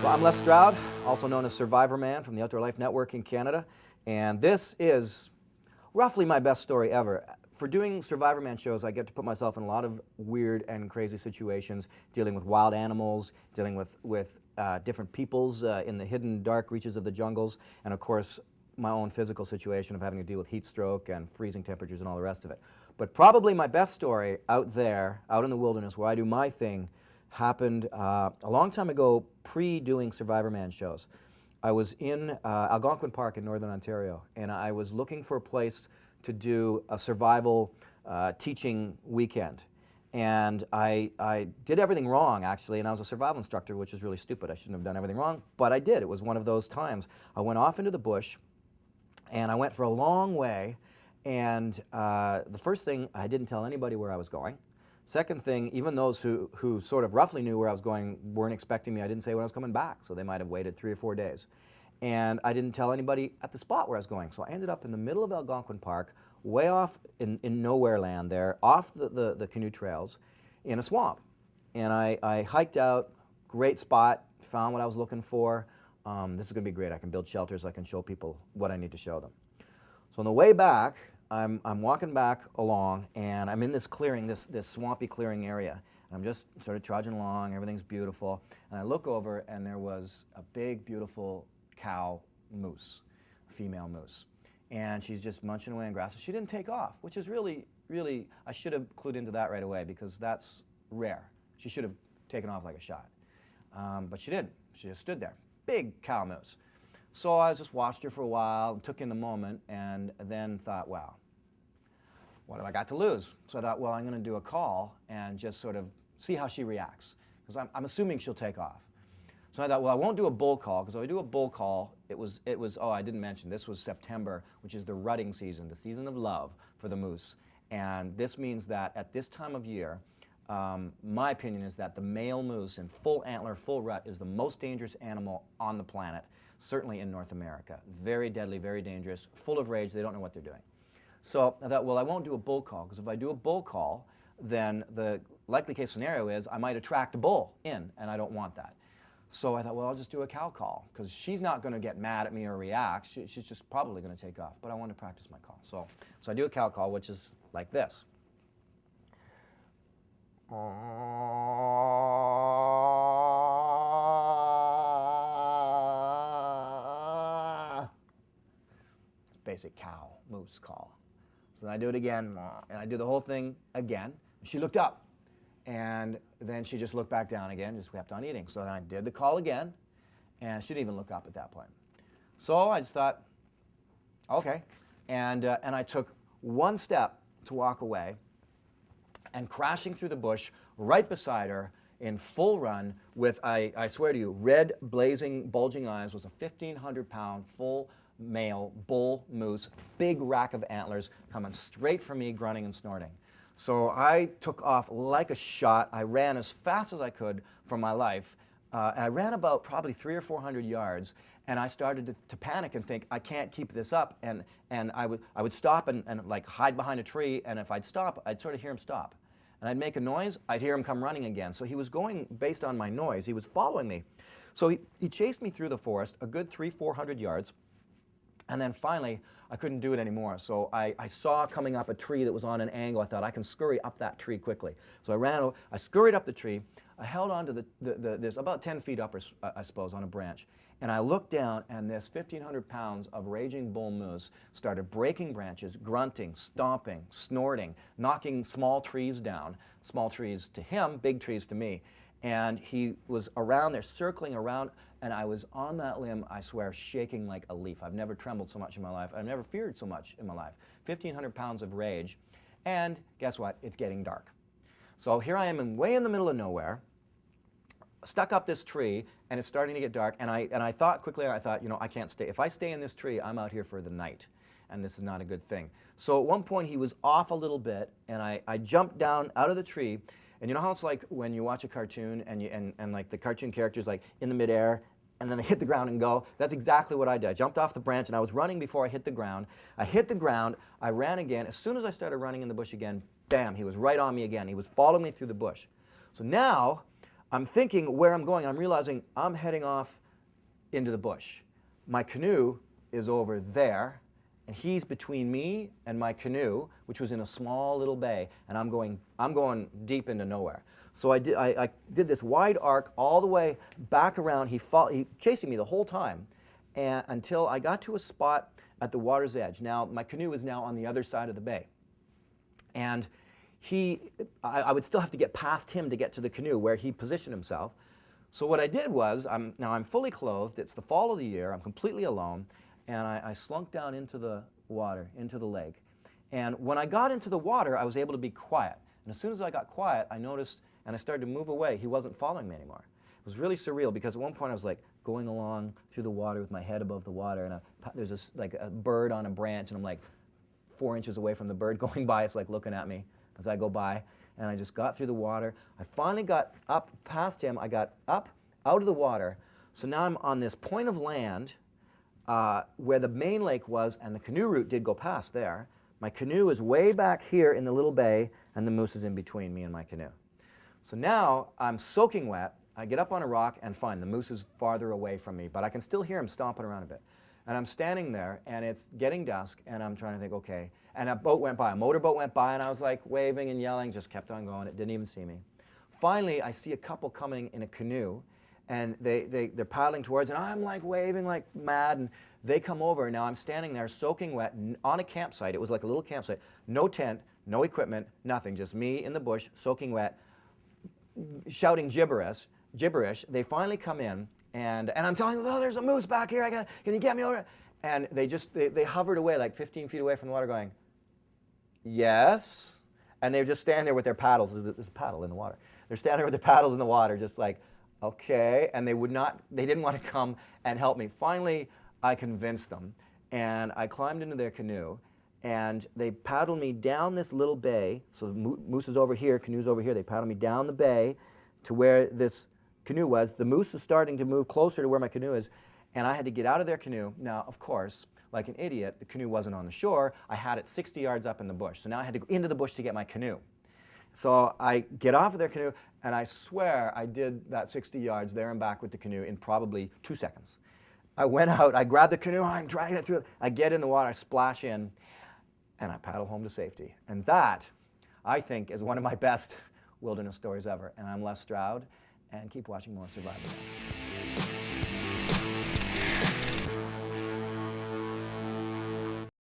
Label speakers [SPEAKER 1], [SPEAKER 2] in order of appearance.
[SPEAKER 1] So I'm Les Stroud, also known as Survivorman from the Outdoor Life Network in Canada, and this is roughly my best story ever. For doing Survivorman shows, I get to put myself in a lot of weird and crazy situations, dealing with wild animals, dealing with different peoples in the hidden dark reaches of the jungles, and of course, my own physical situation of having to deal with heat stroke and freezing temperatures and all the rest of it. But probably my best story out there, out in the wilderness where I do my thing, happened a long time ago, pre-doing Survivorman shows. I was in Algonquin Park in Northern Ontario, and I was looking for a place to do a survival teaching weekend. And I did everything wrong, actually, and I was a survival instructor, which is really stupid. I shouldn't have done everything wrong, but I did. It was one of those times. I went off into the bush, and I went for a long way, and the first thing, I didn't tell anybody where I was going. Second thing, even those who sort of roughly knew where I was going weren't expecting me. I didn't say when I was coming back, so they might have waited 3 or 4 days. And I didn't tell anybody at the spot where I was going. So I ended up in the middle of Algonquin Park, way off in nowhere land there, off the canoe trails, in a swamp. And I hiked out, great spot, found what I was looking for. This is going to be great. I can build shelters. I can show people what I need to show them. So on the way back, I'm walking back along, and I'm in this clearing, this swampy clearing area. And I'm just sort of trudging along. Everything's beautiful. And I look over, and there was a big, beautiful cow moose, female moose. And she's just munching away on grass. She didn't take off, which is really, really, I should have clued into that right away because that's rare. She should have taken off like a shot. But she didn't. She just stood there. Big cow moose. So I just watched her for a while, took in the moment, and then thought, wow, what have I got to lose? So I thought, well, I'm going to do a call and just sort of see how she reacts, because I'm assuming she'll take off. So I thought, well, I won't do a bull call, because if I do a bull call, it was, oh, I didn't mention, this was September, which is the rutting season, the season of love for the moose. And this means that at this time of year, my opinion is that the male moose in full antler, full rut, is the most dangerous animal on the planet, certainly in North America. Very deadly, very dangerous, full of rage, they don't know what they're doing. So I thought, well, I won't do a bull call, because if I do a bull call, then the likely case scenario is I might attract a bull in, and I don't want that. So I thought, well, I'll just do a cow call, because she's not going to get mad at me or react. She's just probably going to take off, but I want to practice my call. So I do a cow call, which is like this. Basic cow moose call. So then I do it again, and I do the whole thing again. She looked up, and then she just looked back down again, just kept on eating. So then I did the call again, and she didn't even look up at that point. So I just thought, okay. And I took one step to walk away, and crashing through the bush right beside her in full run with, I swear to you, red, blazing, bulging eyes, was a 1,500-pound full male bull moose, big rack of antlers coming straight for me, grunting and snorting. So I took off like a shot. I ran as fast as I could for my life. And I ran about probably 300 or 400 yards, and I started to panic and think, I can't keep this up. And I would stop and like hide behind a tree, and if I'd stop, I'd sort of hear him stop. And I'd make a noise, I'd hear him come running again. So he was going based on my noise. He was following me. So he chased me through the forest a good 300-400 yards. And then finally, I couldn't do it anymore. So I saw coming up a tree that was on an angle. I thought, I can scurry up that tree quickly. So I scurried up the tree. I held on to this about 10 feet up, I suppose, on a branch. And I looked down, and this 1,500 pounds of raging bull moose started breaking branches, grunting, stomping, snorting, knocking small trees down. Small trees to him, big trees to me. And he was around there, circling around, and I was on that limb, I swear, shaking like a leaf. I've never trembled so much in my life. I've never feared so much in my life. 1,500 pounds of rage, and guess what? It's getting dark. So here I am way in the middle of nowhere, stuck up this tree, and it's starting to get dark, and I thought quickly, you know, I can't stay. If I stay in this tree, I'm out here for the night, and this is not a good thing. So at one point, he was off a little bit, and I jumped down out of the tree. And you know how it's like when you watch a cartoon and like the cartoon characters like in the midair and then they hit the ground and go? That's exactly what I did. I jumped off the branch, and I was running before I hit the ground. I hit the ground, I ran again. As soon as I started running in the bush again, bam, he was right on me again. He was following me through the bush. So now I'm thinking where I'm going. I'm realizing I'm heading off into the bush. My canoe is over there, and he's between me and my canoe, which was in a small little bay, and I'm going deep into nowhere. So I did this wide arc all the way back around. He chasing me the whole time, and until I got to a spot at the water's edge. Now my canoe is now on the other side of the bay, and I would still have to get past him to get to the canoe where he positioned himself. So what I did was, now I'm fully clothed, it's the fall of the year, I'm completely alone, and I slunk down into the water, into the lake. And when I got into the water, I was able to be quiet. And as soon as I got quiet, I noticed, and I started to move away, he wasn't following me anymore. It was really surreal, because at one point I was like going along through the water with my head above the water, and there's this, like a bird on a branch, and I'm like 4 inches away from the bird going by. It's like looking at me as I go by, and I just got through the water. I finally got up past him. I got up out of the water. So now I'm on this point of land where the main lake was, and the canoe route did go past there. My canoe is way back here in the little bay, and the moose is in between me and my canoe. So now I'm soaking wet. I get up on a rock, and fine, the moose is farther away from me, but I can still hear him stomping around a bit. And I'm standing there, and it's getting dusk, and I'm trying to think, okay. And a boat went by, a motorboat went by, and I was like waving and yelling, just kept on going. It didn't even see me. Finally, I see a couple coming in a canoe, and they're paddling towards, and I'm like waving like mad, and they come over. Now I'm standing there soaking wet on a campsite. It was like a little campsite. No tent, no equipment, nothing, just me in the bush, soaking wet, shouting gibberish. They finally come in, and I'm telling them, oh, there's a moose back here. Can you get me over? And they hovered away like 15 feet away from the water going, yes. And they're just standing there with their paddles. There's a paddle in the water. They're standing there with their paddles in the water, just like, okay. And they didn't want to come and help me. Finally, I convinced them, and I climbed into their canoe, and they paddled me down this little bay. So the moose is over here, canoe's over here. They paddled me down the bay to where this canoe was. The moose is starting to move closer to where my canoe is, and I had to get out of their canoe. Now, of course, like an idiot, the canoe wasn't on the shore. I had it 60 yards up in the bush. So now I had to go into the bush to get my canoe. So I get off of their canoe, and I swear I did that 60 yards there and back with the canoe in probably 2 seconds. I went out, I grabbed the canoe, I'm dragging it through. I get in the water, I splash in, and I paddle home to safety. And that, I think, is one of my best wilderness stories ever. And I'm Les Stroud, and keep watching more Survivorman.